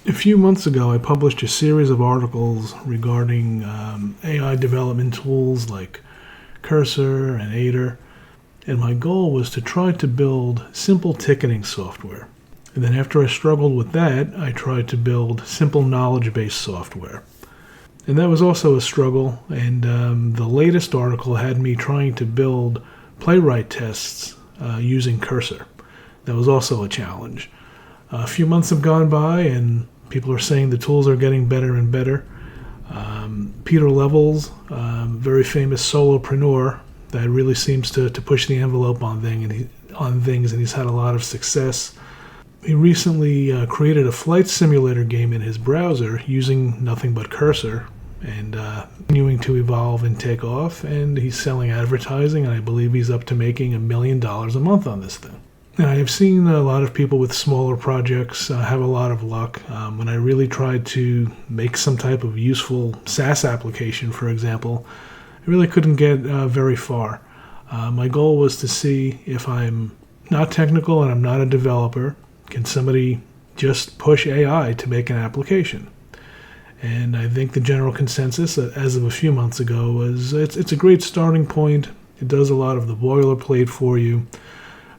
A few months ago, I published a series of articles regarding AI development tools like Cursor and Aider, and my goal was to try to build simple ticketing software. And then after I struggled with that, I tried to build simple knowledge-based software. And that was also a struggle, and the latest article had me trying to build playwright tests using Cursor. That was also a challenge. A few months have gone by, and people are saying the tools are getting better and better. Peter Levels, very famous solopreneur that really seems to push the envelope on things, and he's had a lot of success. He recently created a flight simulator game in his browser using nothing but Cursor, and continuing to evolve and take off, and he's selling advertising, and I believe he's up to making $1 million a month on this thing. And I have seen a lot of people with smaller projects have a lot of luck. When I really tried to make some type of useful SaaS application, for example, I really couldn't get very far. My goal was to see if I'm not technical and I'm not a developer, can somebody just push AI to make an application? And I think the general consensus as of a few months ago was it's a great starting point. It does a lot of the boilerplate for you.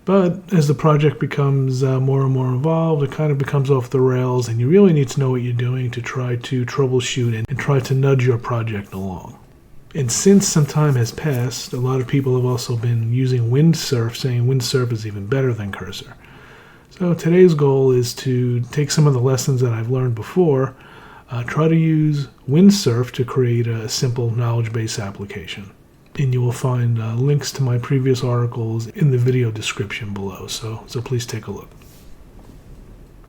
But as the project becomes more and more involved, it kind of becomes off the rails, and you really need to know what you're doing to try to troubleshoot and try to nudge your project along. And since some time has passed, a lot of people have also been using Windsurf, saying Windsurf is even better than Cursor. So today's goal is to take some of the lessons that I've learned before, try to use Windsurf to create a simple knowledge-based application. And you will find links to my previous articles in the video description below, so please take a look.